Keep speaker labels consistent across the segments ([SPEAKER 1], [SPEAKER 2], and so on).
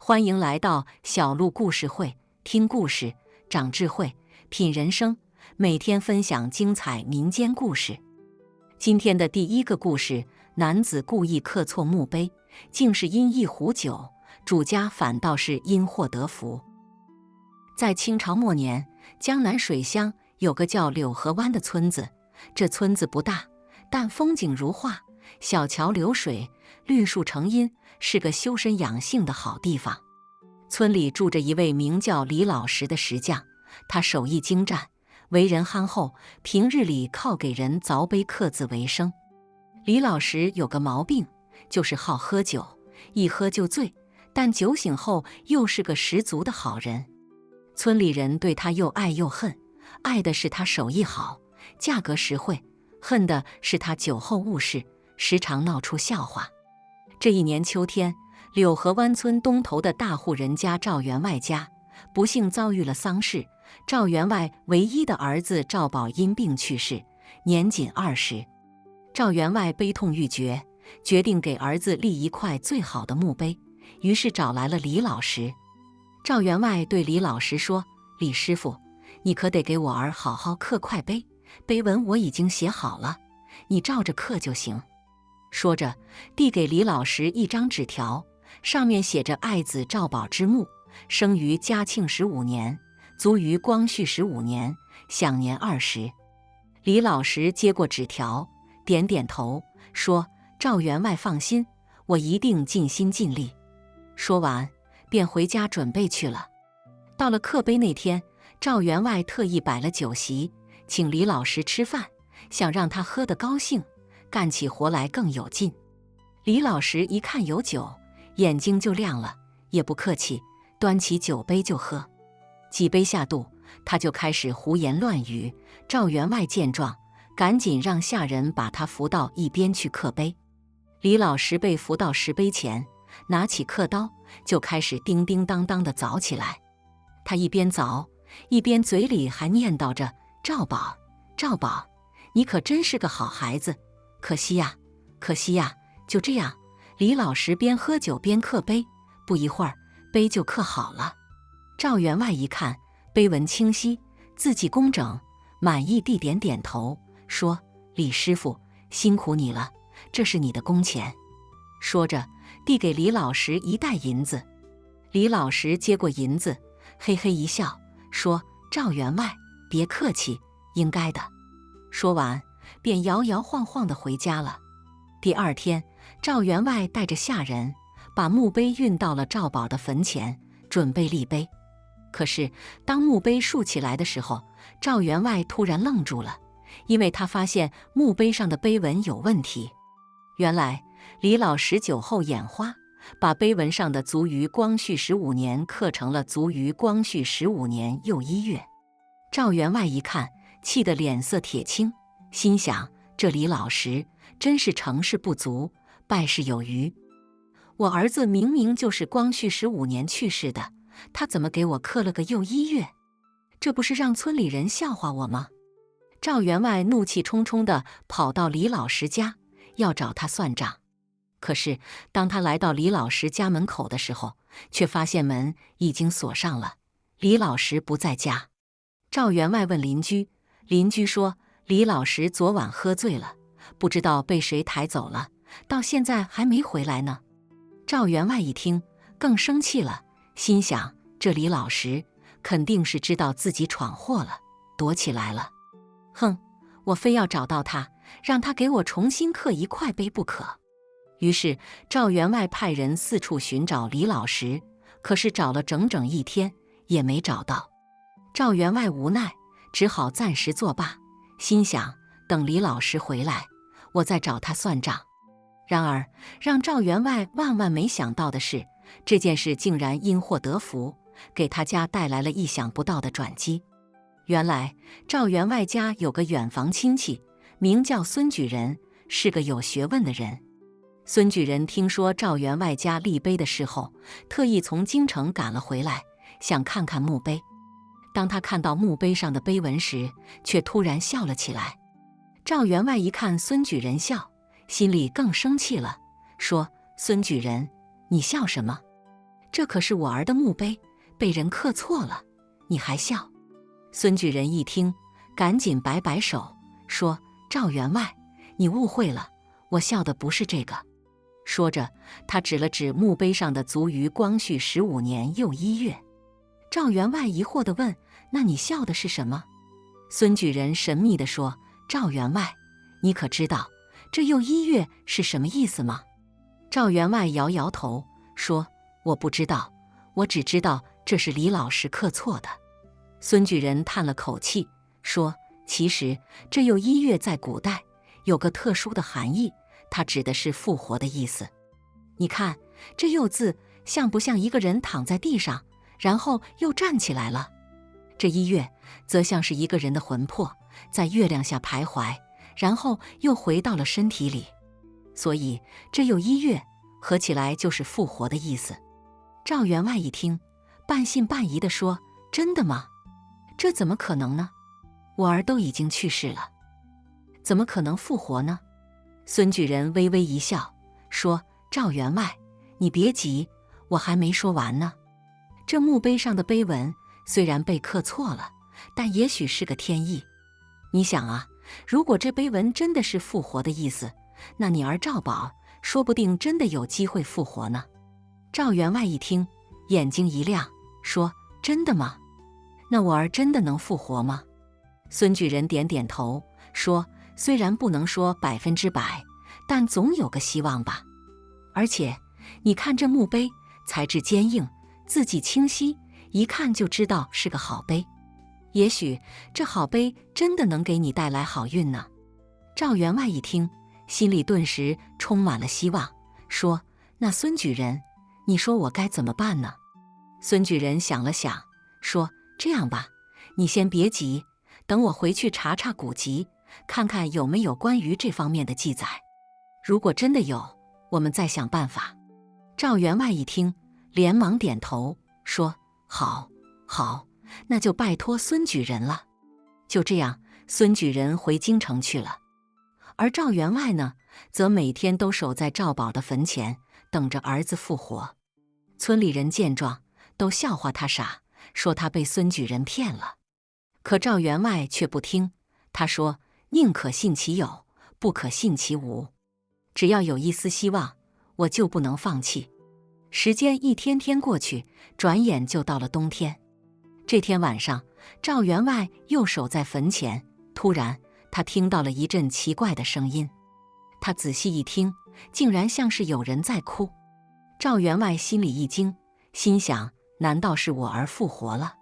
[SPEAKER 1] 欢迎来到小鹿故事会，听故事，长智慧，品人生。每天分享精彩民间故事。今天的第一个故事：男子故意刻错墓碑，竟是因一壶酒，主家反倒是因祸得福。在清朝末年，江南水乡有个叫柳河湾的村子。这村子不大，但风景如画，小桥流水，绿树成荫，是个修身养性的好地方。村里住着一位名叫李老石的石匠，他手艺精湛，为人憨厚，平日里靠给人凿碑刻字为生。李老石有个毛病，就是好喝酒，一喝就醉，但酒醒后又是个十足的好人。村里人对他又爱又恨，爱的是他手艺好，价格实惠，恨的是他酒后误事，时常闹出笑话。这一年秋天，柳河湾村东头的大户人家赵员外家不幸遭遇了丧事。赵员外唯一的儿子赵宝因病去世，年仅20。赵员外悲痛欲绝，决定给儿子立一块最好的墓碑，于是找来了李老石。赵员外对李老石说：“李师傅，你可得给我儿好好刻块碑，碑文我已经写好了，你照着刻就行。”说着，递给李老石一张纸条，上面写着爱子赵宝之墓，生于嘉庆15年，卒于光绪15年，享年20。李老石接过纸条，点点头，说：“赵员外放心，我一定尽心尽力。”说完，便回家准备去了。到了刻碑那天，赵员外特意摆了酒席，请李老石吃饭，想让他喝得高兴，干起活来更有劲。李老石一看有酒，眼睛就亮了，也不客气，端起酒杯就喝。几杯下肚，他就开始胡言乱语。赵员外见状，赶紧让下人把他扶到一边去刻碑。李老石被扶到石碑前，拿起刻刀就开始叮叮当当地凿起来。他一边凿，一边嘴里还念叨着：“赵宝，赵宝，你可真是个好孩子，可惜呀，可惜呀。”就这样，李老石边喝酒边刻碑，不一会儿，碑就刻好了。赵员外一看，碑文清晰，字迹工整，满意地点点头，说：“李师傅，辛苦你了，这是你的工钱。”说着，递给李老石一袋银子。李老石接过银子，嘿嘿一笑，说：“赵员外，别客气，应该的。”说完，便摇摇晃晃地回家了。第二天，赵员外带着下人把墓碑运到了赵宝的坟前，准备立碑。可是当墓碑竖起来的时候，赵员外突然愣住了，因为他发现墓碑上的碑文有问题。原来李老石酒后眼花，把碑文上的卒于光绪15年刻成了卒于光绪15年又1月。赵员外一看，气得脸色铁青，心想：这李老石真是成事不足，败事有余。我儿子明明就是光绪15年去世的，他怎么给我刻了个又1月？这不是让村里人笑话我吗？赵员外怒气冲冲地跑到李老石家，要找他算账。可是当他来到李老石家门口的时候，却发现门已经锁上了，李老石不在家。赵员外问邻居，邻居说李老石昨晚喝醉了，不知道被谁抬走了，到现在还没回来呢。赵员外一听，更生气了，心想：这李老石肯定是知道自己闯祸了，躲起来了。哼，我非要找到他，让他给我重新刻一块碑不可。于是赵员外派人四处寻找李老石，可是找了整整1天也没找到。赵员外无奈，只好暂时作罢，心想：等李老石回来，我再找他算账。然而让赵员外万万没想到的是，这件事竟然因祸得福，给他家带来了意想不到的转机。原来赵员外家有个远房亲戚，名叫孙举人，是个有学问的人。孙举人听说赵员外家立碑的事后，特意从京城赶了回来，想看看墓碑。当他看到墓碑上的碑文时，却突然笑了起来。赵员外一看孙举人笑，心里更生气了，说：“孙举人，你笑什么？”这可是我儿的墓碑，被人刻错了，你还笑？”孙举人一听，赶紧摆摆手，说：“赵员外，你误会了，我笑的不是这个。”说着，他指了指墓碑上的卒于光绪15年又1月。赵员外疑惑地问：“那你笑的是什么？”孙举人神秘地说：“赵员外，你可知道这又1月是什么意思吗？”赵员外摇摇头说：“我不知道，我只知道这是李老师刻错的。”孙举人叹了口气说：“其实这又1月在古代有个特殊的含义，它指的是复活的意思。你看这又字像不像一个人躺在地上，然后又站起来了？这1月则像是一个人的魂魄在月亮下徘徊，然后又回到了身体里。所以这又1月合起来就是复活的意思。”赵员外一听，半信半疑地说：“真的吗？这怎么可能呢？我儿都已经去世了，怎么可能复活呢？”孙举人微微一笑说：“赵员外，你别急，我还没说完呢。这墓碑上的碑文虽然被刻错了，但也许是个天意。你想啊，如果这碑文真的是复活的意思，那你儿赵宝说不定真的有机会复活呢。”赵员外一听，眼睛一亮，说：“真的吗？那我儿真的能复活吗？”孙举人点点头，说：“虽然不能说100%，但总有个希望吧。而且你看这墓碑，材质坚硬，字迹清晰，一看就知道是个好碑。也许这好碑真的能给你带来好运呢。”赵员外一听，心里顿时充满了希望，说：“那孙举人，你说我该怎么办呢？”孙举人想了想，说：“这样吧，你先别急，等我回去查查古籍，看看有没有关于这方面的记载。如果真的有，我们再想办法。”赵员外一听，连忙点头，说：“好，好，那就拜托孙举人了。”就这样，孙举人回京城去了。而赵员外呢，则每天都守在赵宝的坟前，等着儿子复活。村里人见状，都笑话他傻，说他被孙举人骗了。可赵员外却不听，他说：“宁可信其有，不可信其无。只要有一丝希望，我就不能放弃。”时间一天天过去，转眼就到了冬天。这天晚上，赵员外又守在坟前，突然他听到了一阵奇怪的声音。他仔细一听，竟然像是有人在哭。赵员外心里一惊，心想：难道是我儿复活了，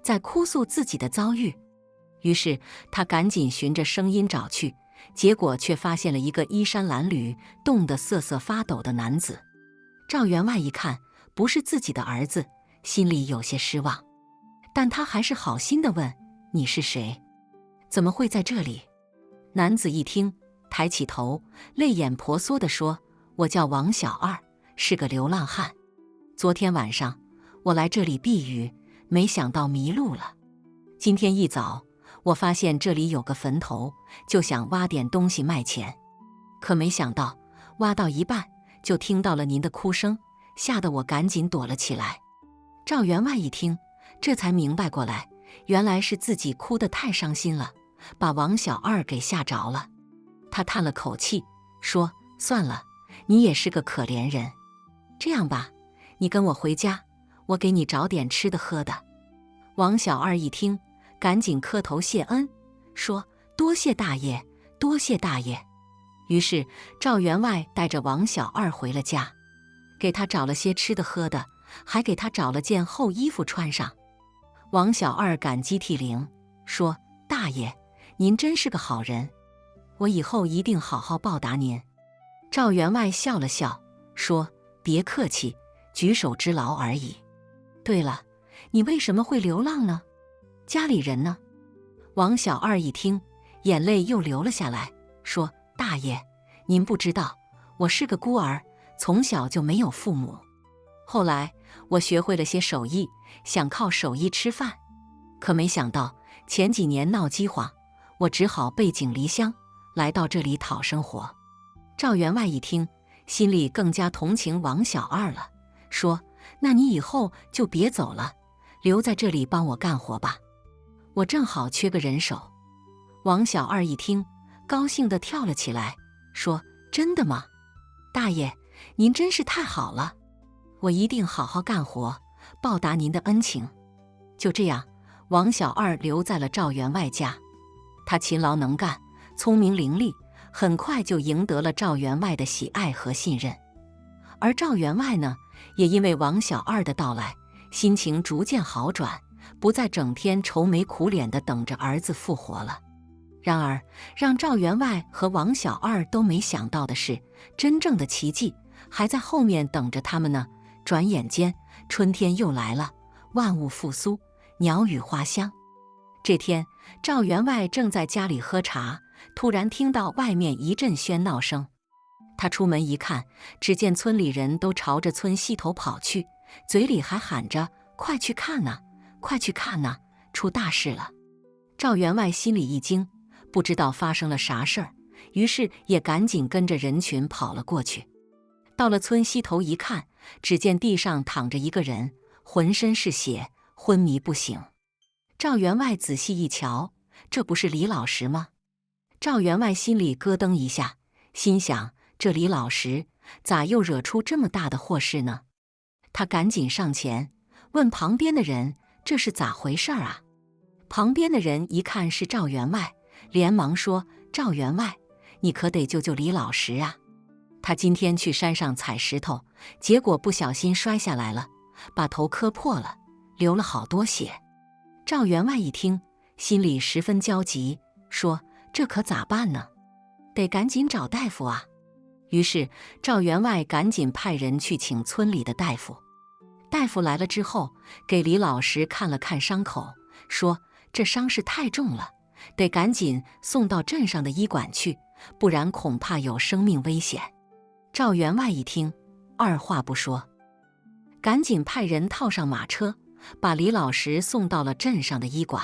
[SPEAKER 1] 在哭诉自己的遭遇？于是他赶紧循着声音找去，结果却发现了一个衣衫褴褛、冻得瑟瑟发抖的男子。赵员外一看不是自己的儿子，心里有些失望，但他还是好心地问：“你是谁？怎么会在这里？”男子一听，抬起头，泪眼婆娑地说：“我叫王小二，是个流浪汉。昨天晚上我来这里避雨，没想到迷路了。今天一早，我发现这里有个坟头，就想挖点东西卖钱，可没想到挖到一半，就听到了您的哭声，吓得我赶紧躲了起来。”赵员外一听，这才明白过来，原来是自己哭得太伤心了，把王小二给吓着了。他叹了口气，说：“算了，你也是个可怜人。这样吧，你跟我回家，我给你找点吃的喝的。”王小二一听，赶紧磕头谢恩，说：“多谢大爷，多谢大爷。”于是赵员外带着王小二回了家，给他找了些吃的喝的，还给他找了件厚衣服穿上。王小二感激涕零，说：“大爷，您真是个好人，我以后一定好好报答您。”赵员外笑了笑，说：“别客气，举手之劳而已。对了，你为什么会流浪呢？家里人呢？”王小二一听，眼泪又流了下来，说：“大爷，您不知道，我是个孤儿，从小就没有父母。后来我学会了些手艺，想靠手艺吃饭，可没想到前几年闹饥荒，我只好背井离乡，来到这里讨生活。”赵员外一听，心里更加同情王小二了，说：“那你以后就别走了，留在这里帮我干活吧，我正好缺个人手。”王小二一听，高兴地跳了起来，说：“真的吗？大爷，您真是太好了，我一定好好干活，报答您的恩情。”就这样，王小二留在了赵员外家。他勤劳能干，聪明伶俐，很快就赢得了赵员外的喜爱和信任。而赵员外呢，也因为王小二的到来，心情逐渐好转，不再整天愁眉苦脸地等着儿子复活了。然而，让赵员外和王小二都没想到的是，真正的奇迹还在后面等着他们呢。转眼间，春天又来了，万物复苏，鸟语花香。这天，赵员外正在家里喝茶，突然听到外面一阵喧闹声。他出门一看，只见村里人都朝着村西头跑去，嘴里还喊着：“快去看呐，快去看呐，出大事了！”赵员外心里一惊，不知道发生了啥事儿，于是也赶紧跟着人群跑了过去。到了村西头一看，只见地上躺着一个人，浑身是血，昏迷不醒。赵员外仔细一瞧，这不是李老石吗？赵员外心里咯噔一下，心想：这李老石咋又惹出这么大的祸事呢？他赶紧上前问旁边的人：“这是咋回事啊？”旁边的人一看是赵员外，连忙说：“赵员外，你可得救救李老石啊！他今天去山上采石头，结果不小心摔下来了，把头磕破了，流了好多血。”赵员外一听，心里十分焦急，说：“这可咋办呢？得赶紧找大夫啊！”于是赵员外赶紧派人去请村里的大夫。大夫来了之后，给李老石看了看伤口，说：“这伤势太重了，得赶紧送到镇上的医馆去，不然恐怕有生命危险。”赵员外一听，二话不说，赶紧派人套上马车，把李老石送到了镇上的医馆。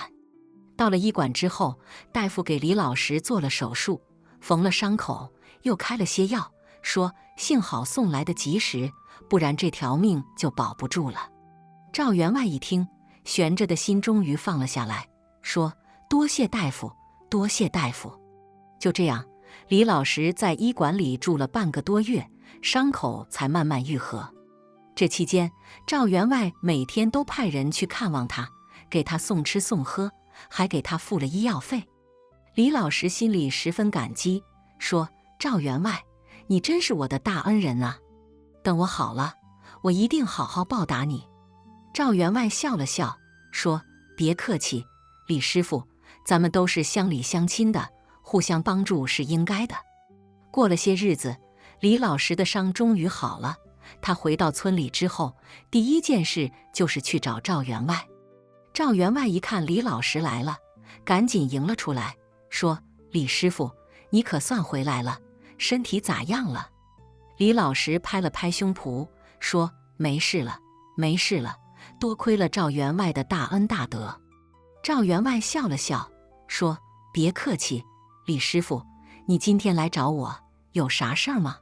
[SPEAKER 1] 到了医馆之后，大夫给李老石做了手术，缝了伤口，又开了些药，说幸好送来的及时，不然这条命就保不住了。赵员外一听，悬着的心终于放了下来，说：“多谢大夫，多谢大夫。”就这样，李老石在医馆里住了半个多月，伤口才慢慢愈合。这期间，赵员外每天都派人去看望他，给他送吃送喝，还给他付了医药费。李老石心里十分感激，说：“赵员外，你真是我的大恩人啊！等我好了，我一定好好报答你。”赵员外笑了笑，说：“别客气，李师傅，咱们都是乡里乡亲的，互相帮助是应该的。”过了些日子，李老石的伤终于好了。他回到村里之后，第一件事就是去找赵员外。赵员外一看李老石来了，赶紧迎了出来，说：“李师傅，你可算回来了，身体咋样了？”李老石拍了拍胸脯，说：“没事了，没事了，多亏了赵员外的大恩大德。”赵员外笑了笑，说：“别客气，李师傅，你今天来找我，有啥事儿吗？”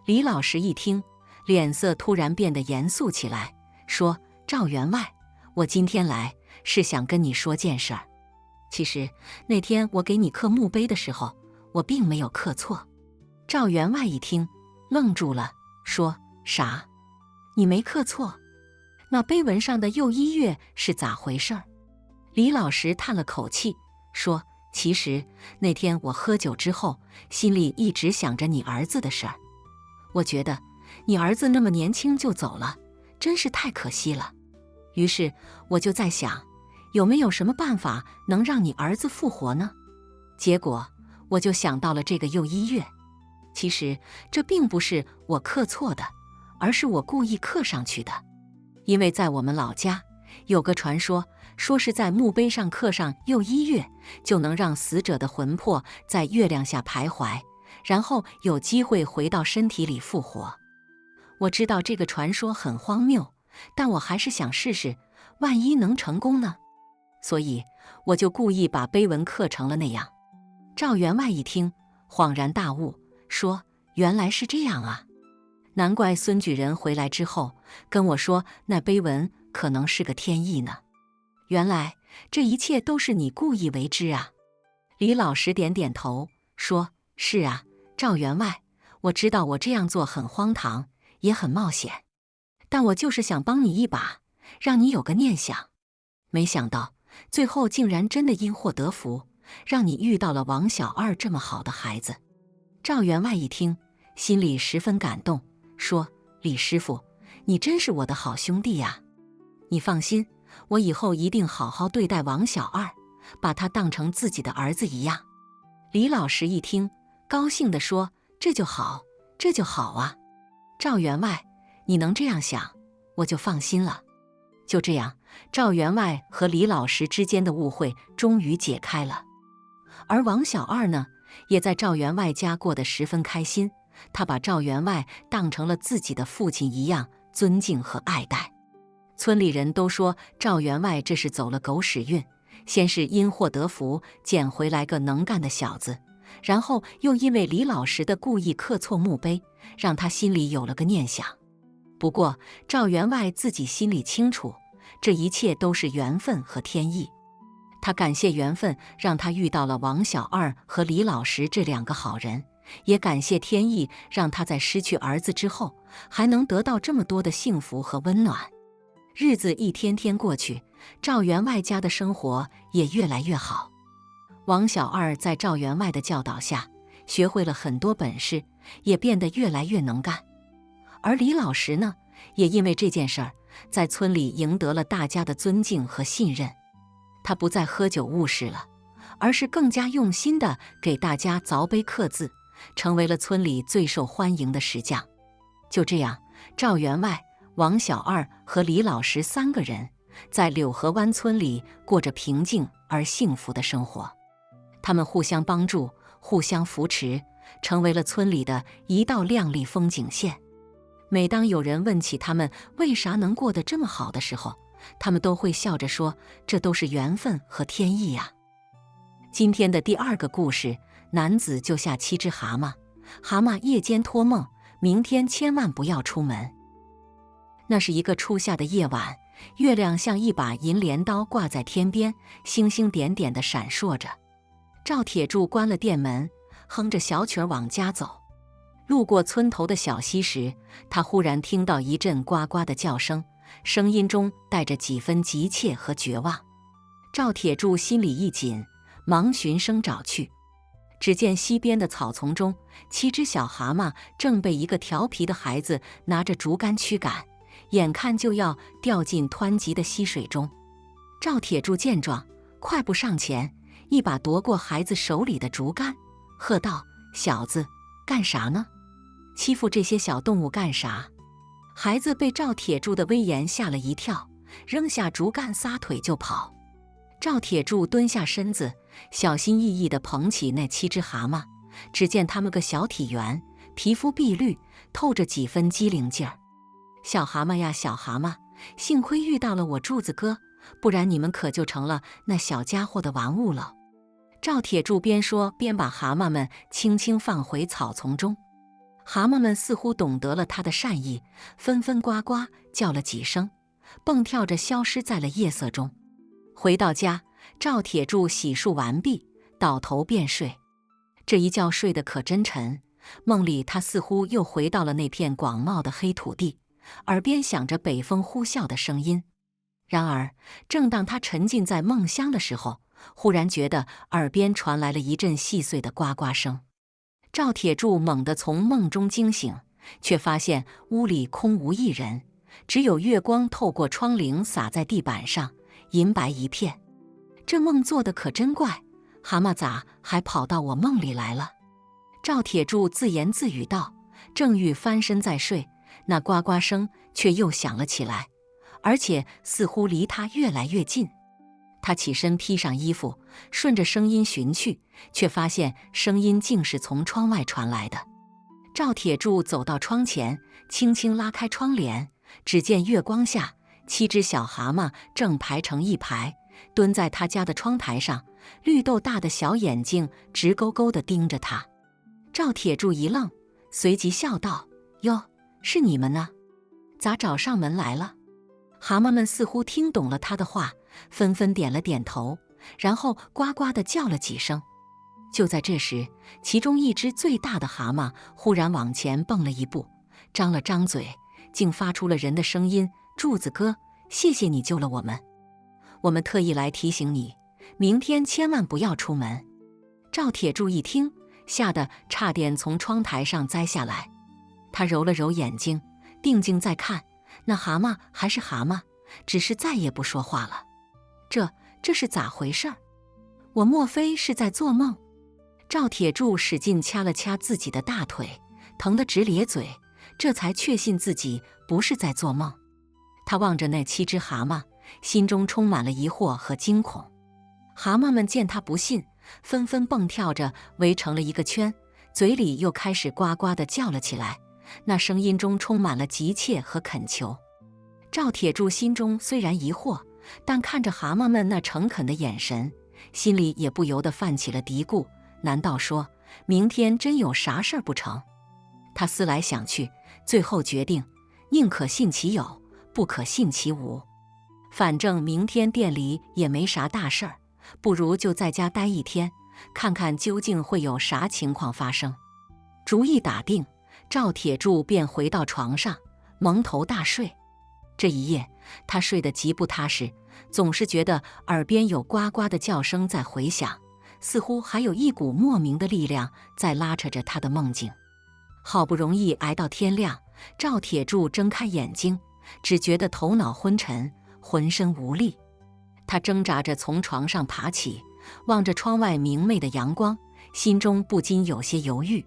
[SPEAKER 1] 李老石一听，脸色突然变得严肃起来，说：“赵员外，我今天来是想跟你说件事儿。其实那天我给你刻墓碑的时候，我并没有刻错。”赵员外一听，愣住了，说：“啥？你没刻错？那碑文上的又一月是咋回事？”李老石叹了口气，说：“其实那天我喝酒之后，心里一直想着你儿子的事儿。我觉得你儿子那么年轻就走了，真是太可惜了。于是我就在想，有没有什么办法能让你儿子复活呢？结果我就想到了这个又一月。其实这并不是我刻错的，而是我故意刻上去的。因为在我们老家有个传说，说是在墓碑上刻上又一月，就能让死者的魂魄在月亮下徘徊，然后有机会回到身体里复活。我知道这个传说很荒谬，但我还是想试试，万一能成功呢？所以我就故意把碑文刻成了那样。赵员外一听，恍然大悟，说：“原来是这样啊！难怪孙举人回来之后跟我说，那碑文可能是个天意呢。原来这一切都是你故意为之啊。李老师点点头，说：是啊，赵员外，我知道我这样做很荒唐，也很冒险，但我就是想帮你一把，让你有个念想。没想到最后竟然真的因祸得福，让你遇到了王小二这么好的孩子。赵员外一听，心里十分感动，说：李师傅，你真是我的好兄弟呀！你放心，我以后一定好好对待王小二，把他当成自己的儿子一样。李老师一听，高兴地说：这就好，这就好啊！赵员外，你能这样想，我就放心了。就这样，赵员外和李老师之间的误会终于解开了。而王小二呢，也在赵员外家过得十分开心，他把赵员外当成了自己的父亲一样尊敬和爱戴。村里人都说赵员外这是走了狗屎运，先是因祸得福捡回来个能干的小子，然后又因为李老师的故意刻错墓碑，让他心里有了个念想。不过赵员外自己心里清楚，这一切都是缘分和天意。他感谢缘分让他遇到了王小二和李老师这两个好人，也感谢天意让他在失去儿子之后还能得到这么多的幸福和温暖。日子一天天过去，赵员外家的生活也越来越好。王小二在赵员外的教导下，学会了很多本事，也变得越来越能干。而李老师呢，也因为这件事儿，在村里赢得了大家的尊敬和信任。他不再喝酒误事了，而是更加用心地给大家凿碑刻字，成为了村里最受欢迎的石匠。就这样，赵员外、王小二和李老师三个人在柳河湾村里过着平静而幸福的生活。他们互相帮助，互相扶持，成为了村里的一道亮丽风景线。每当有人问起他们为啥能过得这么好的时候，他们都会笑着说：这都是缘分和天意呀。今天的第二个故事，男子救下7只蛤蟆，蛤蟆夜间托梦，明天千万不要出门。那是一个初夏的夜晚，月亮像一把银镰刀挂在天边，星星点点地闪烁着。赵铁柱关了店门，哼着小曲儿往家走。路过村头的小溪时，他忽然听到一阵呱呱的叫声，声音中带着几分急切和绝望。赵铁柱心里一紧，忙循声找去。只见溪边的草丛中，7只小蛤蟆正被一个调皮的孩子拿着竹竿驱赶，眼看就要掉进湍急的溪水中。赵铁柱见状，快步上前，一把夺过孩子手里的竹竿，喝道：小子，干啥呢？欺负这些小动物干啥？孩子被赵铁柱的威严吓了一跳，扔下竹竿撒腿就跑。赵铁柱蹲下身子，小心翼翼地捧起那7只蛤蟆，只见它们个小体圆，皮肤碧绿，透着几分机灵劲儿。小蛤蟆呀小蛤蟆，幸亏遇到了我柱子哥，不然你们可就成了那小家伙的玩物了。赵铁柱边说边把蛤蟆们轻轻放回草丛中。蛤蟆们似乎懂得了他的善意，纷纷呱呱叫了几声，蹦跳着消失在了夜色中。回到家，赵铁柱洗漱完毕，倒头便睡。这一觉睡得可真沉，梦里他似乎又回到了那片广袤的黑土地，耳边响着北风呼啸的声音。然而，正当他沉浸在梦乡的时候，忽然觉得耳边传来了一阵细碎的呱呱声。赵铁柱猛地从梦中惊醒，却发现屋里空无一人，只有月光透过窗棂洒在地板上，银白一片。这梦做得可真怪，蛤蟆咋还跑到我梦里来了？赵铁柱自言自语道，正欲翻身再睡，那呱呱声却又响了起来，而且似乎离他越来越近。他起身披上衣服，顺着声音寻去，却发现声音竟是从窗外传来的。赵铁柱走到窗前，轻轻拉开窗帘，只见月光下，7只小蛤蟆正排成一排，蹲在他家的窗台上，绿豆大的小眼睛直勾勾地盯着他。赵铁柱一愣，随即笑道：哟，是你们呢？咋找上门来了？”蛤蟆们似乎听懂了他的话，纷纷点了点头，然后呱呱地叫了几声。就在这时，其中一只最大的蛤蟆忽然往前蹦了一步，张了张嘴，竟发出了人的声音：“柱子哥，谢谢你救了我们，我们特意来提醒你，明天千万不要出门。”赵铁柱一听，吓得差点从窗台上栽下来。他揉了揉眼睛，定睛再看，那蛤蟆还是蛤蟆，只是再也不说话了。这是咋回事儿？我莫非是在做梦？赵铁柱使劲掐了掐自己的大腿，疼得直咧嘴，这才确信自己不是在做梦。他望着那7只蛤蟆，心中充满了疑惑和惊恐。蛤蟆们见他不信，纷纷蹦跳着围成了一个圈，嘴里又开始呱呱地叫了起来，那声音中充满了急切和恳求。赵铁柱心中虽然疑惑，但看着蛤蟆们那诚恳的眼神，心里也不由得泛起了嘀咕：难道说明天真有啥事儿不成？他思来想去，最后决定宁可信其有，不可信其无。反正明天店里也没啥大事儿，不如就在家待一天，看看究竟会有啥情况发生。主意打定，赵铁柱便回到床上，蒙头大睡。这一夜，他睡得极不踏实，总是觉得耳边有呱呱的叫声在回响，似乎还有一股莫名的力量在拉扯着他的梦境。好不容易挨到天亮，赵铁柱睁开眼睛，只觉得头脑昏沉，浑身无力。他挣扎着从床上爬起，望着窗外明媚的阳光，心中不禁有些犹豫。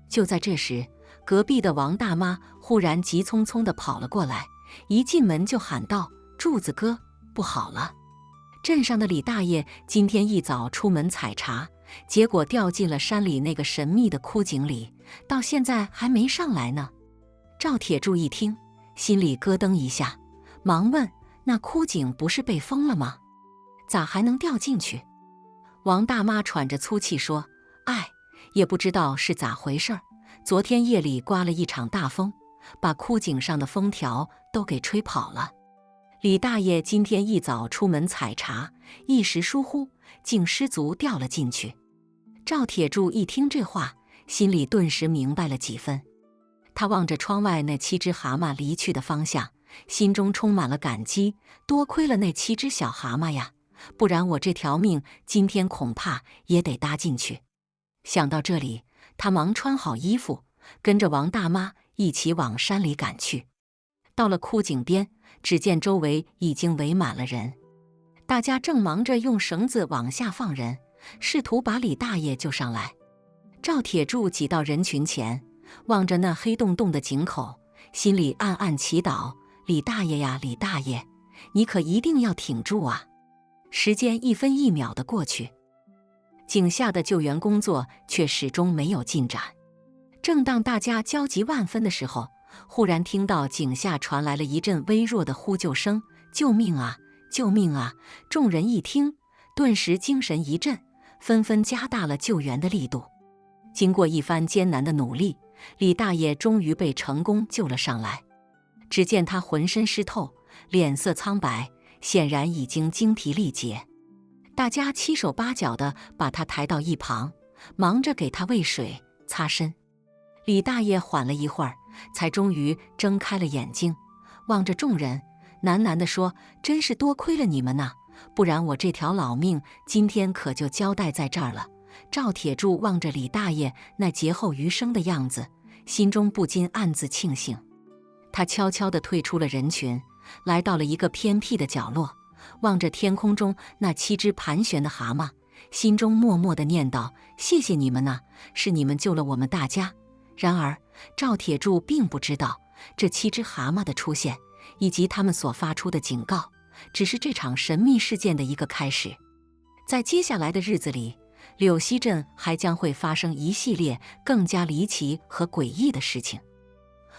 [SPEAKER 1] 就在这时，隔壁的王大妈忽然急匆匆地跑了过来，一进门就喊道：“柱子哥，不好了！镇上的李大爷今天一早出门采茶，结果掉进了山里那个神秘的枯井里，到现在还没上来呢。”赵铁柱一听，心里咯噔一下，忙问：“那枯井不是被封了吗？咋还能掉进去？”王大妈喘着粗气说：“哎，也不知道是咋回事儿，昨天夜里刮了一场大风，把枯井上的封条都给吹跑了。李大爷今天一早出门采茶，一时疏忽，竟失足掉了进去。”赵铁柱一听这话，心里顿时明白了几分。他望着窗外那7只蛤蟆离去的方向，心中充满了感激，多亏了那7只小蛤蟆呀，不然我这条命今天恐怕也得搭进去。想到这里，他忙穿好衣服，跟着王大妈一起往山里赶去。到了枯井边，只见周围已经围满了人，大家正忙着用绳子往下放人，试图把李大爷救上来。赵铁柱挤到人群前，望着那黑洞洞的井口，心里暗暗祈祷：“李大爷呀，李大爷，你可一定要挺住啊！”时间一分一秒地过去，井下的救援工作却始终没有进展。正当大家焦急万分的时候，忽然听到井下传来了一阵微弱的呼救声：“救命啊！救命啊！”众人一听，顿时精神一振，纷纷加大了救援的力度。经过一番艰难的努力，李大爷终于被成功救了上来。只见他浑身湿透，脸色苍白，显然已经精疲力竭。大家七手八脚地把他抬到一旁，忙着给他喂水、擦身。李大爷缓了一会儿，才终于睁开了眼睛，望着众人，喃喃地说：“真是多亏了你们呐，不然我这条老命今天可就交代在这儿了。”赵铁柱望着李大爷那劫后余生的样子，心中不禁暗自庆幸。他悄悄地退出了人群，来到了一个偏僻的角落，望着天空中那7只盘旋的蛤蟆，心中默默地念叨：“谢谢你们呐，是你们救了我们大家。”然而，赵铁柱并不知道，这7只蛤蟆的出现，以及他们所发出的警告，只是这场神秘事件的一个开始。在接下来的日子里，柳溪镇还将会发生一系列更加离奇和诡异的事情，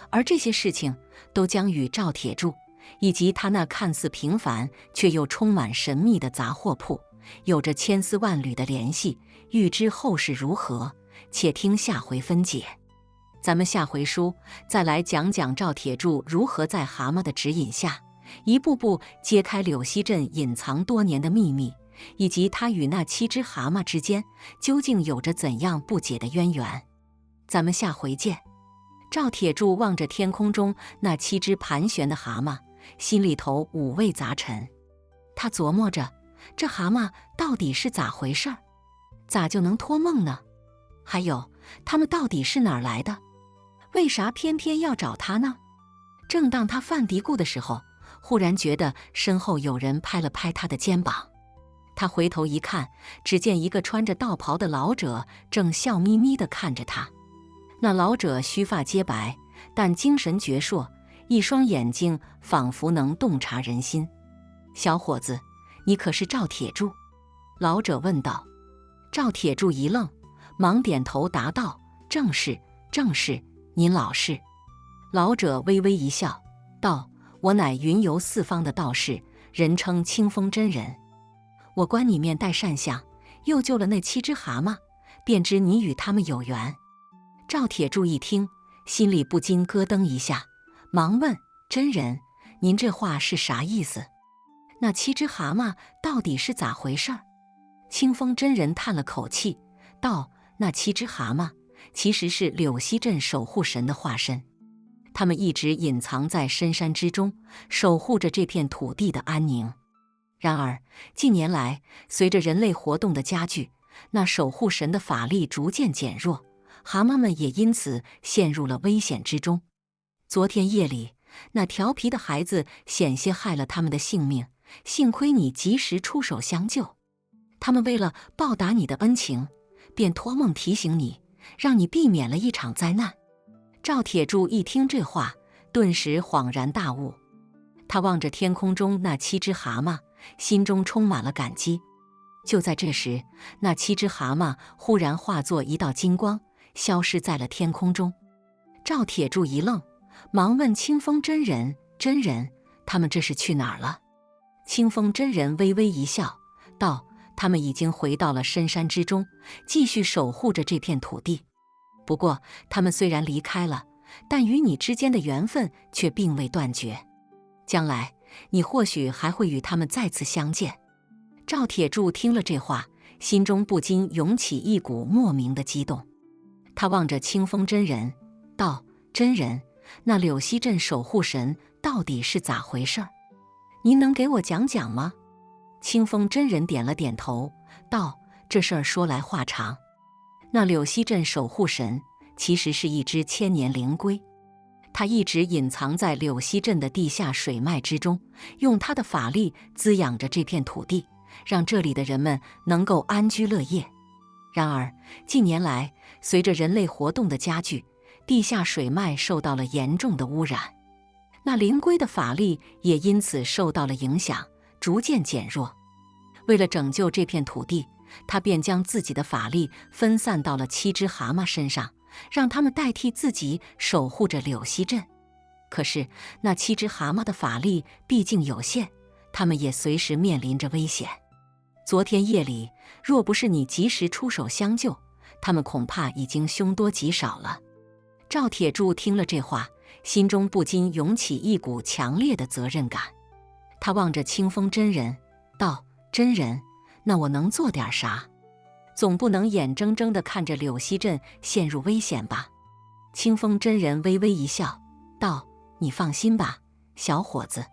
[SPEAKER 1] 而这些事情都将与赵铁柱以及他那看似平凡却又充满神秘的杂货铺有着千丝万缕的联系。欲知后事如何，且听下回分解。咱们下回书再来讲讲赵铁柱如何在蛤蟆的指引下，一步步揭开柳溪镇隐藏多年的秘密，以及他与那7只蛤蟆之间究竟有着怎样不解的渊源。咱们下回见。赵铁柱望着天空中那7只盘旋的蛤蟆，心里头五味杂陈。他琢磨着，这蛤蟆到底是咋回事儿？咋就能托梦呢？还有，他们到底是哪儿来的？为啥偏偏要找他呢？正当他犯嘀咕的时候，忽然觉得身后有人拍了拍他的肩膀。他回头一看，只见一个穿着道袍的老者正笑眯眯地看着他。那老者须发皆白，但精神矍铄，一双眼睛仿佛能洞察人心。小伙子，你可是赵铁柱？老者问道。赵铁柱一愣，忙点头答道：正是，正是，您老是。老者微微一笑，道：我乃云游四方的道士，人称清风真人。我观你面带善相，又救了那7只蛤蟆，便知你与他们有缘。赵铁柱一听，心里不禁咯噔一下，忙问：真人，您这话是啥意思？那7只蛤蟆到底是咋回事儿？清风真人叹了口气，道：那7只蛤蟆其实是柳溪镇守护神的化身，他们一直隐藏在深山之中，守护着这片土地的安宁。然而近年来，随着人类活动的加剧，那守护神的法力逐渐减弱，蛤蟆们也因此陷入了危险之中。昨天夜里，那调皮的孩子险些害了他们的性命，幸亏你及时出手相救。他们为了报答你的恩情，便托梦提醒你，让你避免了一场灾难。赵铁柱一听这话，顿时恍然大悟。他望着天空中那7只蛤蟆，心中充满了感激。就在这时，那7只蛤蟆忽然化作一道金光，消失在了天空中。赵铁柱一愣，忙问清风真人：真人，他们这是去哪儿了？清风真人微微一笑，道：他们已经回到了深山之中，继续守护着这片土地。不过他们虽然离开了，但与你之间的缘分却并未断绝。将来你或许还会与他们再次相见。赵铁柱听了这话，心中不禁涌起一股莫名的激动。他望着清风真人，道：真人，那柳溪镇守护神到底是咋回事儿？您能给我讲讲吗？清风真人点了点头，道：这事儿说来话长。那柳溪镇守护神其实是一只千年灵龟，它一直隐藏在柳溪镇的地下水脉之中，用它的法力滋养着这片土地，让这里的人们能够安居乐业。然而近年来，随着人类活动的加剧，地下水脉受到了严重的污染，那灵龟的法力也因此受到了影响，逐渐减弱。为了拯救这片土地，他便将自己的法力分散到了7只蛤蟆身上，让他们代替自己守护着柳溪镇。可是那7只蛤蟆的法力毕竟有限，他们也随时面临着危险。昨天夜里，若不是你及时出手相救，他们恐怕已经凶多吉少了。赵铁柱听了这话，心中不禁涌起一股强烈的责任感。他望着清风真人，道：真人，那我能做点啥？总不能眼睁睁地看着柳溪镇陷入危险吧？清风真人微微一笑，道：你放心吧，小伙子，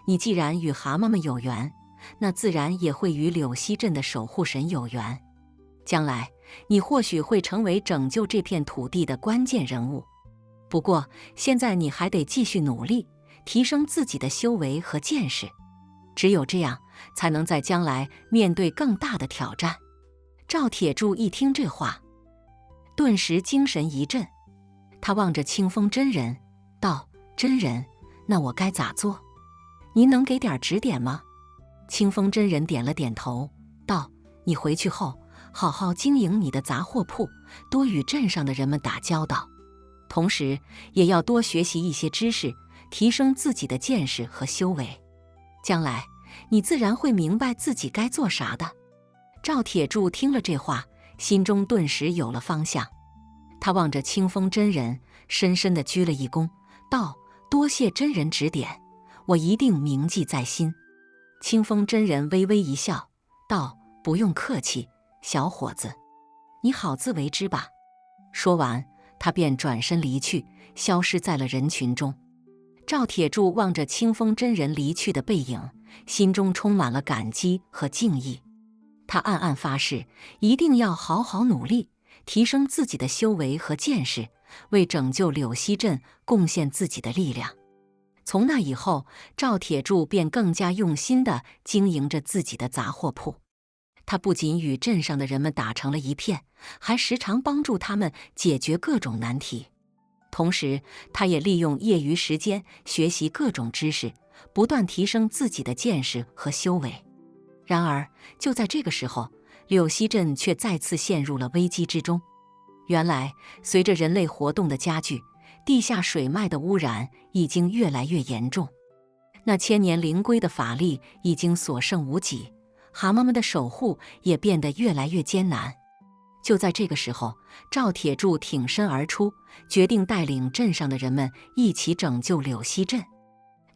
[SPEAKER 1] 你既然与蛤蟆们有缘，那自然也会与柳溪镇的守护神有缘。将来你或许会成为拯救这片土地的关键人物。不过现在你还得继续努力，提升自己的修为和见识，只有这样才能在将来面对更大的挑战。赵铁柱一听这话，顿时精神一振。他望着清风真人，道：真人，那我该咋做？您能给点指点吗？清风真人点了点头，道：你回去后好好经营你的杂货铺，多与镇上的人们打交道，同时也要多学习一些知识，提升自己的见识和修为。将来你自然会明白自己该做啥的。赵铁柱听了这话，心中顿时有了方向。他望着清风真人，深深地鞠了一躬，道：“多谢真人指点，我一定铭记在心。”清风真人微微一笑，道：“不用客气，小伙子，你好自为之吧。”说完，他便转身离去，消失在了人群中。赵铁柱望着清风真人离去的背影，心中充满了感激和敬意。他暗暗发誓，一定要好好努力，提升自己的修为和见识，为拯救柳溪镇贡献自己的力量。从那以后，赵铁柱便更加用心地经营着自己的杂货铺。他不仅与镇上的人们打成了一片，还时常帮助他们解决各种难题。同时，他也利用业余时间学习各种知识，不断提升自己的见识和修为。然而，就在这个时候，柳溪镇却再次陷入了危机之中。原来，随着人类活动的加剧，地下水脉的污染已经越来越严重。那千年灵龟的法力已经所剩无几，蛤蟆们的守护也变得越来越艰难。就在这个时候，赵铁柱挺身而出，决定带领镇上的人们一起拯救柳溪镇。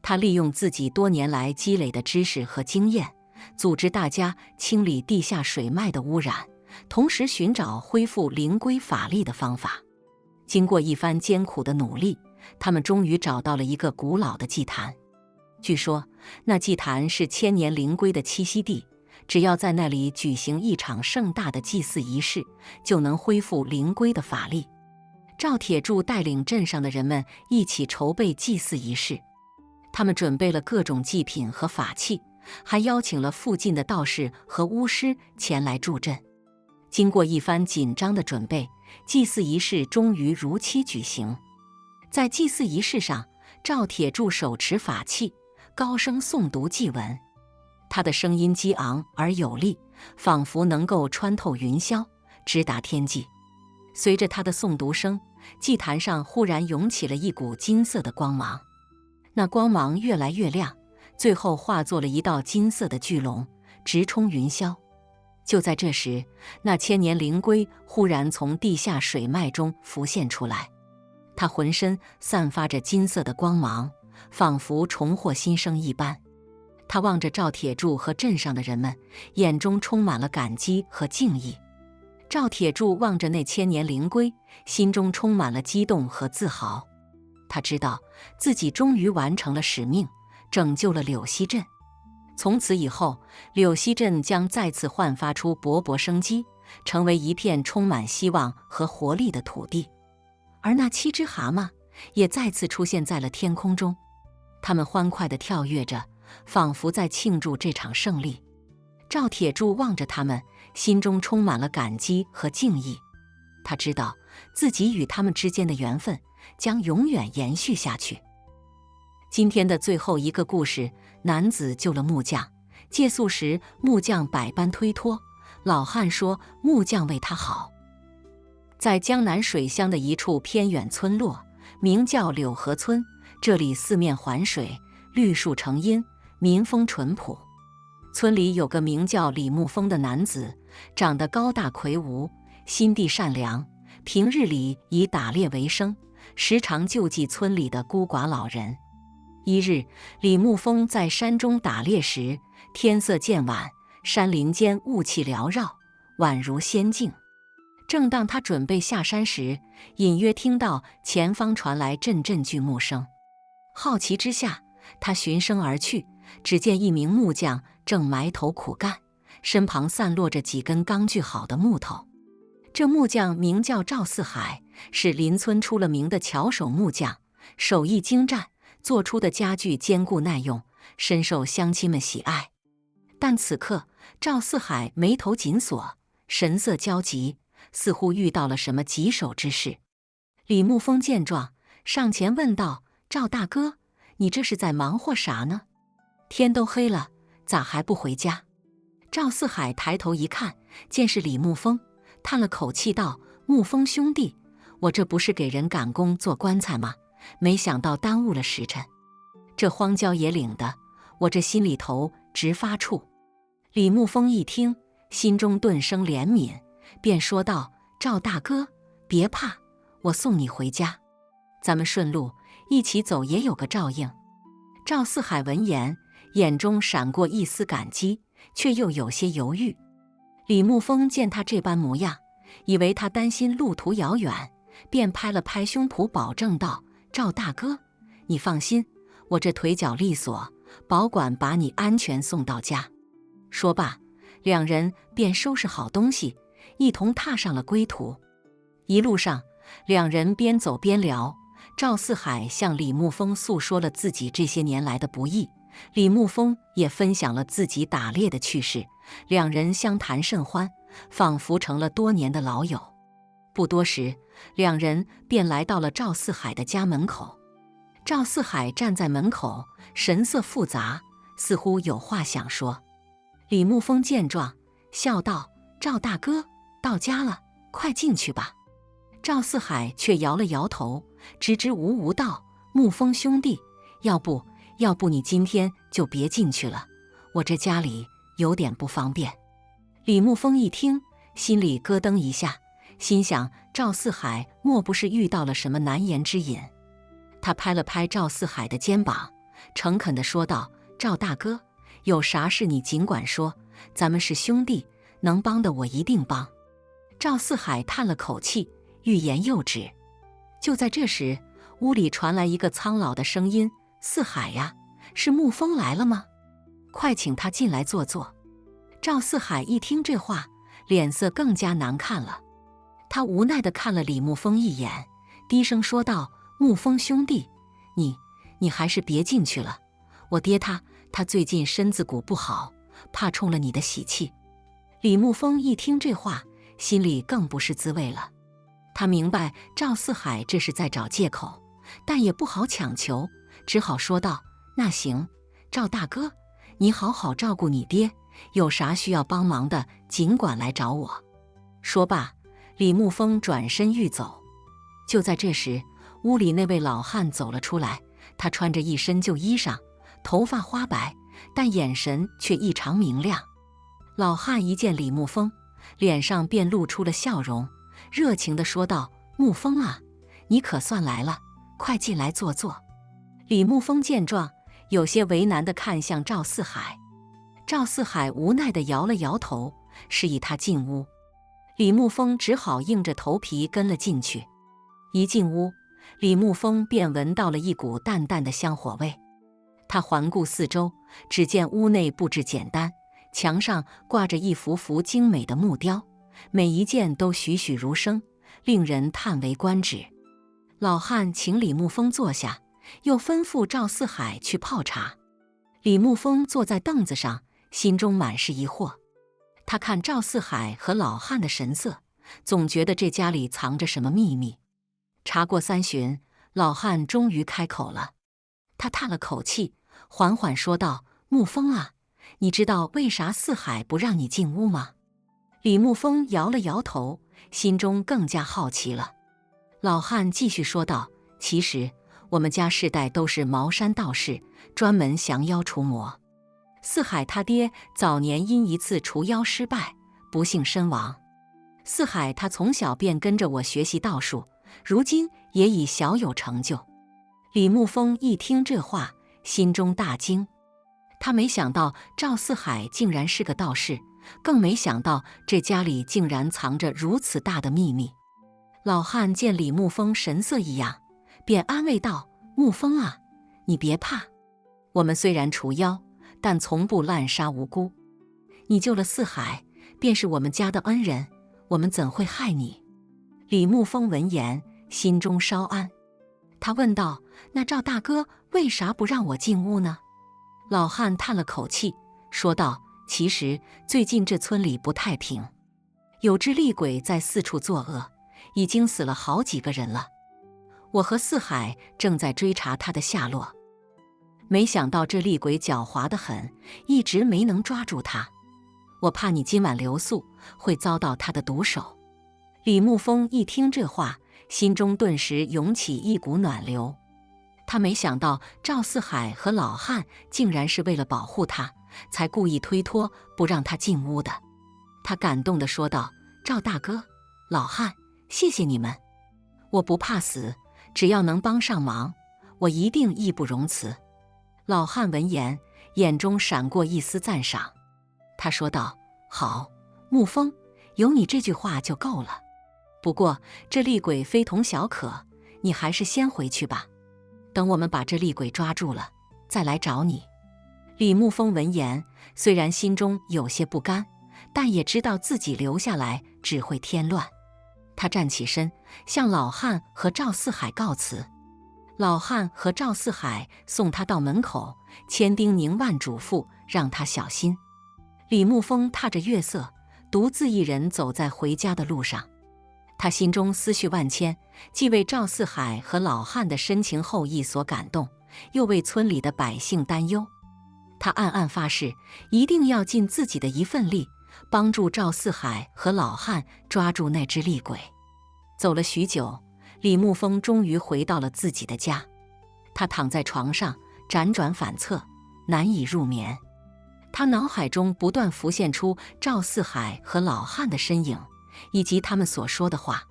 [SPEAKER 1] 他利用自己多年来积累的知识和经验，组织大家清理地下水脉的污染，同时寻找恢复灵龟法力的方法。经过一番艰苦的努力，他们终于找到了一个古老的祭坛。据说，那祭坛是千年灵龟的栖息地，只要在那里举行一场盛大的祭祀仪式，就能恢复灵龟的法力。赵铁柱带领镇上的人们一起筹备祭祀仪式，他们准备了各种祭品和法器，还邀请了附近的道士和巫师前来助阵。经过一番紧张的准备，祭祀仪式终于如期举行。在祭祀仪式上，赵铁柱手持法器，高声诵读祭文。他的声音激昂而有力，仿佛能够穿透云霄，直达天际。随着他的诵读声，祭坛上忽然涌起了一股金色的光芒。那光芒越来越亮，最后化作了一道金色的巨龙，直冲云霄。就在这时，那千年灵龟忽然从地下水脉中浮现出来，它浑身散发着金色的光芒，仿佛重获新生一般。他望着赵铁柱和镇上的人们，眼中充满了感激和敬意。赵铁柱望着那千年灵龟，心中充满了激动和自豪。他知道自己终于完成了使命，拯救了柳溪镇。从此以后，柳溪镇将再次焕发出勃勃生机，成为一片充满希望和活力的土地。而那7只蛤蟆也再次出现在了天空中，它们欢快地跳跃着，仿佛在庆祝这场胜利。赵铁柱望着他们，心中充满了感激和敬意。他知道自己与他们之间的缘分将永远延续下去。今天的最后一个故事，男子救了木匠，借宿时木匠百般推脱，老汉说木匠为他好。在江南水乡的一处偏远村落，名叫柳河村，这里四面环水，绿树成荫，民风淳朴。村里有个名叫李沐风的男子，长得高大魁梧，心地善良，平日里以打猎为生，时常救济村里的孤寡老人。一日，李沐风在山中打猎时，天色渐晚，山林间雾气缭绕，宛如仙境。正当他准备下山时，隐约听到前方传来阵阵锯木声。好奇之下，他循声而去，只见一名木匠正埋头苦干，身旁散落着几根刚锯好的木头。这木匠名叫赵四海，是邻村出了名的巧手木匠，手艺精湛，做出的家具坚固耐用，深受乡亲们喜爱。但此刻，赵四海眉头紧锁，神色焦急，似乎遇到了什么棘手之事。李沐风见状，上前问道：“赵大哥，你这是在忙活啥呢？天都黑了，咋还不回家？”赵四海抬头一看，见是李沐风，叹了口气道：“沐风兄弟，我这不是给人赶工做棺材吗？没想到耽误了时辰。这荒郊野岭的，我这心里头直发怵。”李沐风一听，心中顿生怜悯，便说道：“赵大哥，别怕，我送你回家，咱们顺路一起走也有个照应。”赵四海闻言，眼中闪过一丝感激，却又有些犹豫。李沐风见他这般模样，以为他担心路途遥远，便拍了拍胸脯保证道：“赵大哥，你放心，我这腿脚利索，保管把你安全送到家。”说罢，两人便收拾好东西，一同踏上了归途。一路上，两人边走边聊，赵四海向李沐风诉说了自己这些年来的不易，李沐风也分享了自己打猎的趣事，两人相谈甚欢，仿佛成了多年的老友。不多时，两人便来到了赵四海的家门口。赵四海站在门口，神色复杂，似乎有话想说。李沐风见状，笑道：“赵大哥，到家了，快进去吧。”赵四海却摇了摇头，支支吾吾道：“沐风兄弟，要不你今天就别进去了，我这家里有点不方便。”李沐风一听，心里咯噔一下，心想赵四海莫不是遇到了什么难言之隐。他拍了拍赵四海的肩膀，诚恳地说道：“赵大哥，有啥事你尽管说，咱们是兄弟，能帮的我一定帮。”赵四海叹了口气，欲言又止。就在这时，屋里传来一个苍老的声音：“四海呀，是沐风来了吗？快请他进来坐坐。”赵四海一听这话，脸色更加难看了。他无奈地看了李沐风一眼，低声说道：“沐风兄弟，你还是别进去了。我爹他最近身子骨不好，怕冲了你的喜气。”李沐风一听这话，心里更不是滋味了。他明白赵四海这是在找借口，但也不好强求，只好说道：“那行，赵大哥，你好好照顾你爹，有啥需要帮忙的，尽管来找我。”说罢，李沐风转身欲走。就在这时，屋里那位老汉走了出来，他穿着一身旧衣裳，头发花白，但眼神却异常明亮。老汉一见李沐风，脸上便露出了笑容，热情地说道：“沐风啊，你可算来了，快进来坐坐。”李沐风见状，有些为难地看向赵四海。赵四海无奈地摇了摇头，示意他进屋。李沐风只好硬着头皮跟了进去。一进屋，李沐风便闻到了一股淡淡的香火味。他环顾四周，只见屋内布置简单，墙上挂着一幅幅精美的木雕，每一件都栩栩如生，令人叹为观止。老汉请李沐风坐下，又吩咐赵四海去泡茶。李沐风坐在凳子上，心中满是疑惑。他看赵四海和老汉的神色，总觉得这家里藏着什么秘密。茶过三巡，老汉终于开口了。他叹了口气，缓缓说道：“沐风啊，你知道为啥四海不让你进屋吗？”李沐风摇了摇头，心中更加好奇了。老汉继续说道：“其实我们家世代都是茅山道士，专门降妖除魔。四海他爹早年因一次除妖失败，不幸身亡。四海他从小便跟着我学习道术，如今也已小有成就。”李沐风一听这话，心中大惊。他没想到赵四海竟然是个道士，更没想到这家里竟然藏着如此大的秘密。老汉见李沐风神色异样，便安慰道：“沐风啊，你别怕，我们虽然除妖，但从不滥杀无辜。你救了四海，便是我们家的恩人，我们怎会害你？”李沐风闻言，心中稍安。他问道：“那赵大哥为啥不让我进屋呢？”老汉叹了口气，说道：“其实最近这村里不太平，有只厉鬼在四处作恶，已经死了好几个人了。我和四海正在追查他的下落，没想到这厉鬼狡猾得很，一直没能抓住他。我怕你今晚留宿，会遭到他的毒手。”李沐风一听这话，心中顿时涌起一股暖流。他没想到赵四海和老汉竟然是为了保护他，才故意推脱不让他进屋的。他感动地说道：“赵大哥，老汉，谢谢你们，我不怕死，只要能帮上忙，我一定义不容辞。”老汉闻言，眼中闪过一丝赞赏。他说道：“好，沐风，有你这句话就够了。不过这厉鬼非同小可，你还是先回去吧。等我们把这厉鬼抓住了，再来找你。”李沐风闻言，虽然心中有些不甘，但也知道自己留下来只会添乱。他站起身，向老汉和赵四海告辞。老汉和赵四海送他到门口，千叮咛万嘱咐，让他小心。李沐风踏着月色，独自一人走在回家的路上。他心中思绪万千，既为赵四海和老汉的深情厚谊所感动，又为村里的百姓担忧。他暗暗发誓，一定要尽自己的一份力，帮助赵四海和老汉抓住那只厉鬼。走了许久，李沐风终于回到了自己的家。他躺在床上，辗转反侧，难以入眠。他脑海中不断浮现出赵四海和老汉的身影，以及他们所说的话。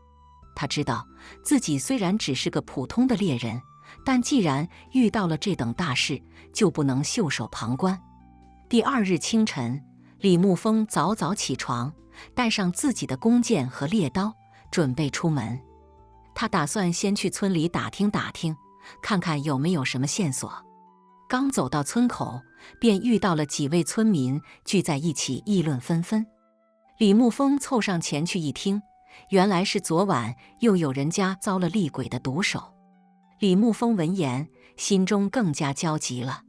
[SPEAKER 1] 他知道自己虽然只是个普通的猎人，但既然遇到了这等大事，就不能袖手旁观。第二日清晨，李沐风早早起床，带上自己的弓箭和猎刀，准备出门。他打算先去村里打听打听，看看有没有什么线索。刚走到村口，便遇到了几位村民聚在一起议论纷纷。李沐风凑上前去一听，原来是昨晚又有人家遭了厉鬼的毒手。李沐风闻言，心中更加焦急了。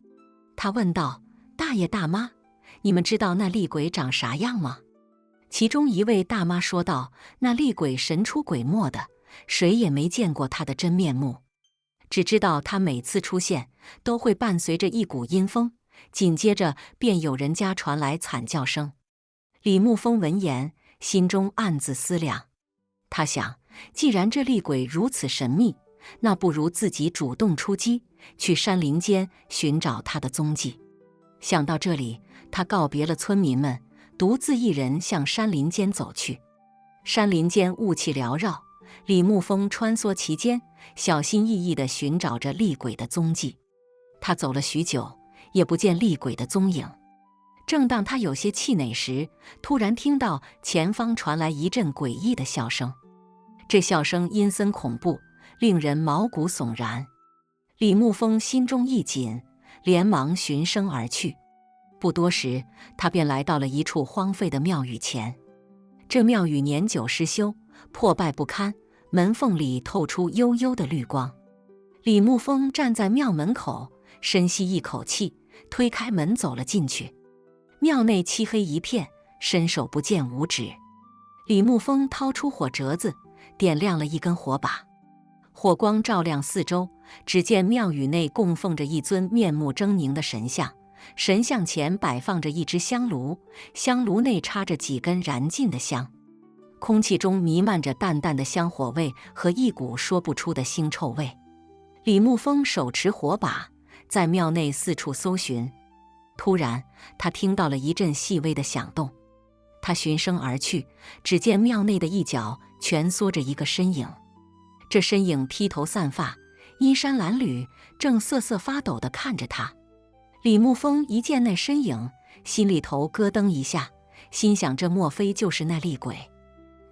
[SPEAKER 1] 他问道：“大爷大妈，你们知道那厉鬼长啥样吗？”其中一位大妈说道：“那厉鬼神出鬼没的，谁也没见过他的真面目，只知道他每次出现都会伴随着一股阴风，紧接着便有人家传来惨叫声。”李沐风闻言，心中暗自思量。他想，既然这厉鬼如此神秘，那不如自己主动出击，去山林间寻找他的踪迹。想到这里，他告别了村民们，独自一人向山林间走去。山林间雾气缭绕，李沐风穿梭其间，小心翼翼地寻找着厉鬼的踪迹。他走了许久，也不见厉鬼的踪影。正当他有些气馁时，突然听到前方传来一阵诡异的笑声。这笑声阴森恐怖，令人毛骨悚然。李沐风心中一紧，连忙循声而去。不多时，他便来到了一处荒废的庙宇前。这庙宇年久失修，破败不堪，门缝里透出幽幽的绿光。李沐风站在庙门口，深吸一口气，推开门走了进去。庙内漆黑一片，伸手不见五指。李沐风掏出火折子，点亮了一根火把，火光照亮四周。只见庙宇内供奉着一尊面目狰狞的神像，神像前摆放着一只香炉，香炉内插着几根燃尽的香，空气中弥漫着淡淡的香火味和一股说不出的腥臭味。李沐风手持火把，在庙内四处搜寻。突然，他听到了一阵细微的响动。他循声而去，只见庙内的一角蜷缩着一个身影。这身影披头散发，衣衫褴褛，正瑟瑟发抖地看着他。李沐风一见那身影，心里头咯噔一下，心想这莫非就是那厉鬼？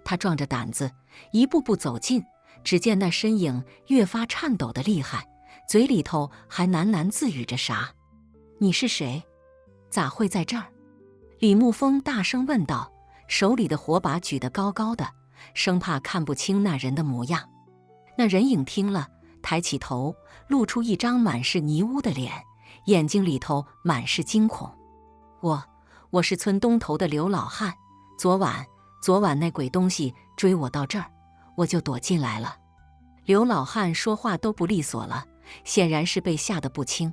[SPEAKER 1] 他壮着胆子一步步走近，只见那身影越发颤抖得厉害，嘴里头还喃喃自语着啥。你是谁？咋会在这儿？李沐风大声问道，手里的火把举得高高的，生怕看不清那人的模样。那人影听了，抬起头，露出一张满是泥污的脸，眼睛里头满是惊恐。我是村东头的刘老汉，昨晚那鬼东西追我到这儿，我就躲进来了。刘老汉说话都不利索了，显然是被吓得不轻。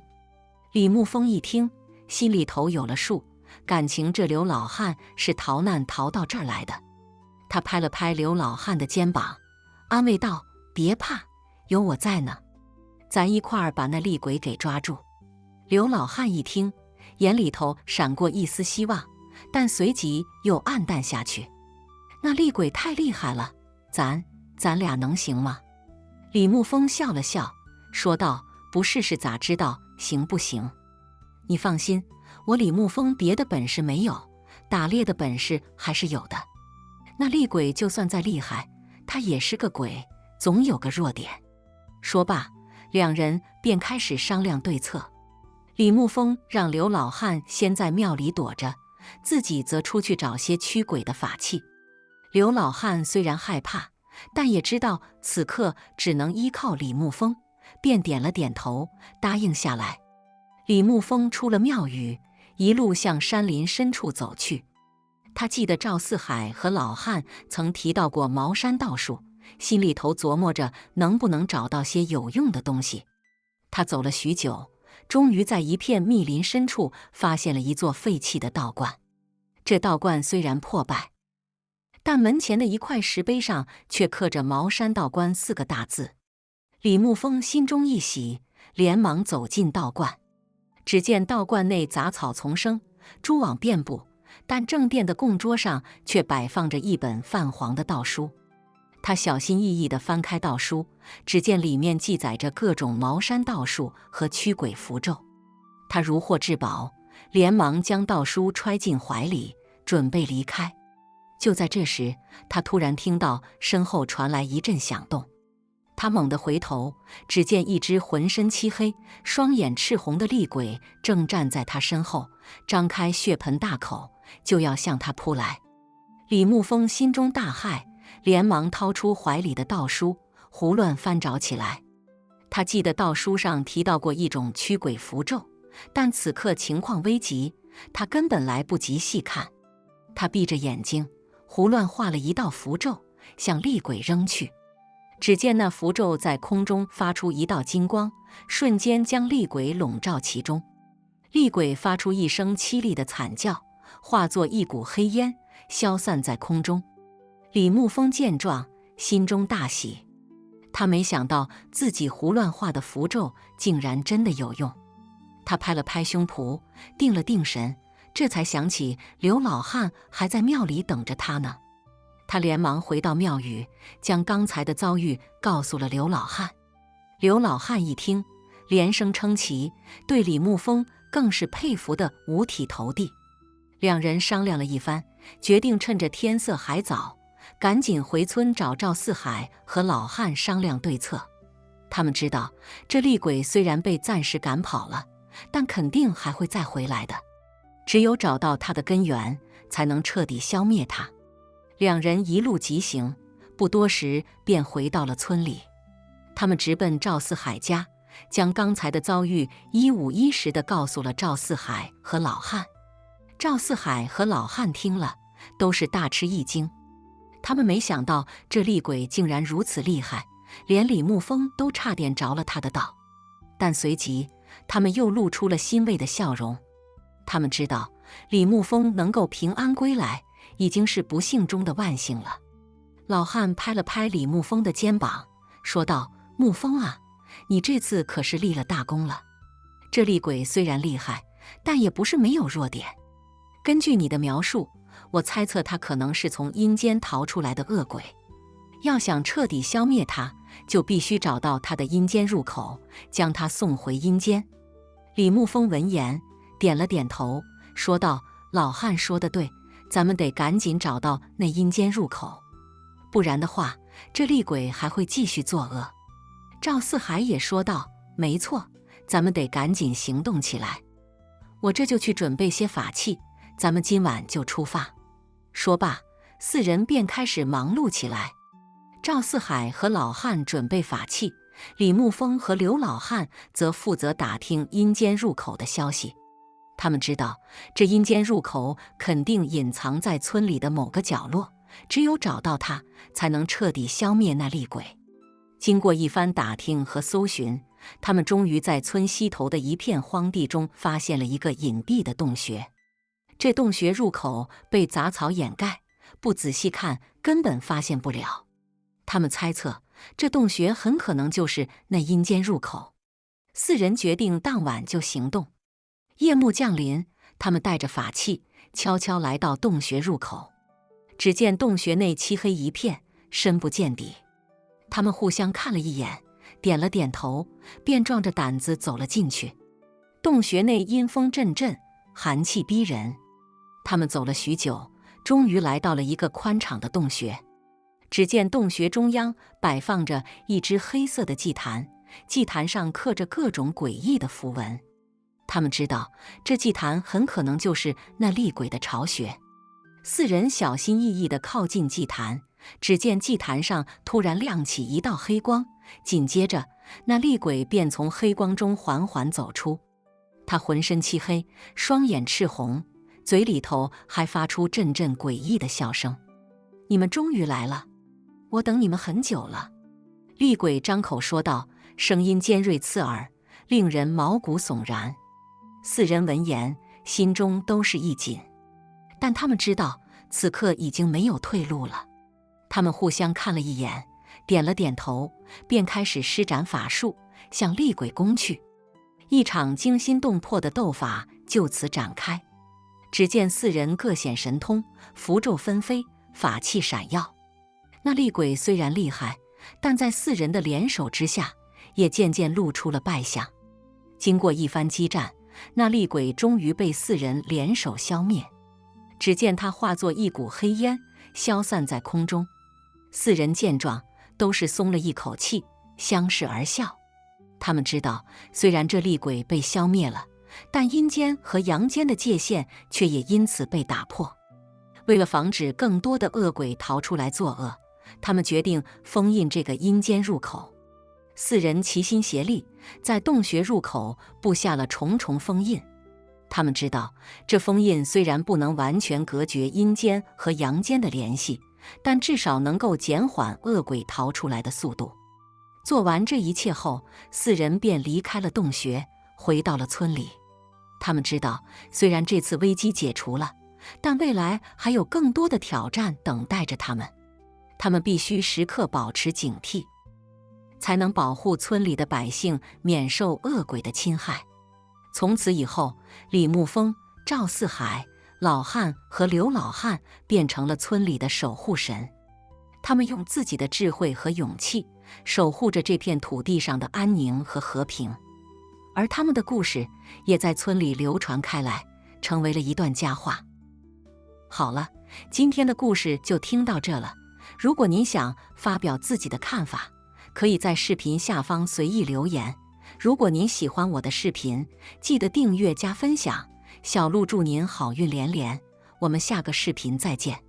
[SPEAKER 1] 李沐风一听，心里头有了数，感情这刘老汉是逃难逃到这儿来的。他拍了拍刘老汉的肩膀，安慰道：“别怕，有我在呢，咱一块儿把那厉鬼给抓住。”刘老汉一听，眼里头闪过一丝希望，但随即又暗淡下去。那厉鬼太厉害了，咱俩能行吗？李牧风笑了笑，说道：“不试试咋知道行不行？你放心，我李牧风别的本事没有，打猎的本事还是有的。那厉鬼就算再厉害，他也是个鬼，总有个弱点。”说罢，两人便开始商量对策。李牧风让刘老汉先在庙里躲着，自己则出去找些驱鬼的法器。刘老汉虽然害怕，但也知道此刻只能依靠李牧风，便点了点头，答应下来。李牧风出了庙宇，一路向山林深处走去。他记得赵四海和老汉曾提到过茅山道术，心里头琢磨着能不能找到些有用的东西。他走了许久，终于在一片密林深处发现了一座废弃的道观。这道观虽然破败，但门前的一块石碑上却刻着茅山道观4个大字。李牧风心中一喜，连忙走进道观。只见道观内杂草丛生，蛛网遍布，但正殿的供桌上却摆放着一本泛黄的道书。他小心翼翼地翻开道书，只见里面记载着各种茅山道术和驱鬼符咒。他如获至宝，连忙将道书揣进怀里，准备离开。就在这时，他突然听到身后传来一阵响动。他猛地回头，只见一只浑身漆黑、双眼赤红的厉鬼正站在他身后，张开血盆大口，就要向他扑来。李牧风心中大骇，连忙掏出怀里的道书，胡乱翻找起来。他记得道书上提到过一种驱鬼符咒，但此刻情况危急，他根本来不及细看。他闭着眼睛，胡乱画了一道符咒，向厉鬼扔去。只见那符咒在空中发出一道金光，瞬间将厉鬼笼罩其中。厉鬼发出一声凄厉的惨叫，化作一股黑烟，消散在空中。李牧风见状，心中大喜。他没想到自己胡乱画的符咒竟然真的有用。他拍了拍胸脯，定了定神，这才想起刘老汉还在庙里等着他呢。他连忙回到庙宇，将刚才的遭遇告诉了刘老汉。刘老汉一听，连声称奇，对李牧风更是佩服得五体投地。两人商量了一番，决定趁着天色还早，赶紧回村找赵四海和老汉商量对策。他们知道，这厉鬼虽然被暂时赶跑了，但肯定还会再回来的。只有找到它的根源，才能彻底消灭它。两人一路疾行，不多时便回到了村里。他们直奔赵四海家，将刚才的遭遇一五一十地告诉了赵四海和老汉。赵四海和老汉听了，都是大吃一惊。他们没想到这厉鬼竟然如此厉害，连李牧风都差点着了他的道。但随即，他们又露出了欣慰的笑容。他们知道，李牧风能够平安归来，已经是不幸中的万幸了。老汉拍了拍李牧风的肩膀，说道：“牧风啊，你这次可是立了大功了。这厉鬼虽然厉害，但也不是没有弱点。根据你的描述，我猜测他可能是从阴间逃出来的恶鬼。要想彻底消灭他，就必须找到他的阴间入口，将他送回阴间。”李牧风闻言，点了点头，说道：“老汉说得对，咱们得赶紧找到那阴间入口，不然的话，这厉鬼还会继续作恶。”赵四海也说道：“没错，咱们得赶紧行动起来。我这就去准备些法器，咱们今晚就出发。”说罢，四人便开始忙碌起来。赵四海和老汉准备法器，李牧风和刘老汉则负责打听阴间入口的消息。他们知道，这阴间入口肯定隐藏在村里的某个角落，只有找到它，才能彻底消灭那厉鬼。经过一番打听和搜寻，他们终于在村西头的一片荒地中发现了一个隐蔽的洞穴。这洞穴入口被杂草掩盖，不仔细看根本发现不了。他们猜测，这洞穴很可能就是那阴间入口。四人决定当晚就行动。夜幕降临，他们带着法器，悄悄来到洞穴入口。只见洞穴内漆黑一片，深不见底。他们互相看了一眼，点了点头，便壮着胆子走了进去。洞穴内阴风阵阵，寒气逼人。他们走了许久，终于来到了一个宽敞的洞穴。只见洞穴中央摆放着一只黑色的祭坛，祭坛上刻着各种诡异的符文。他们知道，这祭坛很可能就是那厉鬼的巢穴。四人小心翼翼地靠近祭坛，只见祭坛上突然亮起一道黑光，紧接着，那厉鬼便从黑光中缓缓走出。他浑身漆黑，双眼赤红，嘴里头还发出阵阵诡异的笑声。你们终于来了，我等你们很久了。厉鬼张口说道，声音尖锐刺耳，令人毛骨悚然。四人闻言，心中都是一紧，但他们知道此刻已经没有退路了。他们互相看了一眼，点了点头，便开始施展法术，向厉鬼攻去。一场惊心动魄的斗法就此展开。只见四人各显神通，符咒纷飞，法器闪耀。那厉鬼虽然厉害，但在四人的联手之下，也渐渐露出了败相。经过一番激战，那厉鬼终于被四人联手消灭。只见他化作一股黑烟，消散在空中。四人见状，都是松了一口气，相视而笑。他们知道，虽然这厉鬼被消灭了，但阴间和阳间的界限却也因此被打破。为了防止更多的恶鬼逃出来作恶，他们决定封印这个阴间入口。四人齐心协力，在洞穴入口布下了重重封印。他们知道，这封印虽然不能完全隔绝阴间和阳间的联系，但至少能够减缓恶鬼逃出来的速度。做完这一切后，四人便离开了洞穴，回到了村里。他们知道，虽然这次危机解除了，但未来还有更多的挑战等待着他们。他们必须时刻保持警惕，才能保护村里的百姓免受恶鬼的侵害。从此以后，李沐风、赵四海、老汉和刘老汉变成了村里的守护神。他们用自己的智慧和勇气，守护着这片土地上的安宁和和平。而他们的故事也在村里流传开来，成为了一段佳话。好了，今天的故事就听到这了。如果您想发表自己的看法，可以在视频下方随意留言。如果您喜欢我的视频，记得订阅加分享。小鹿祝您好运连连，我们下个视频再见。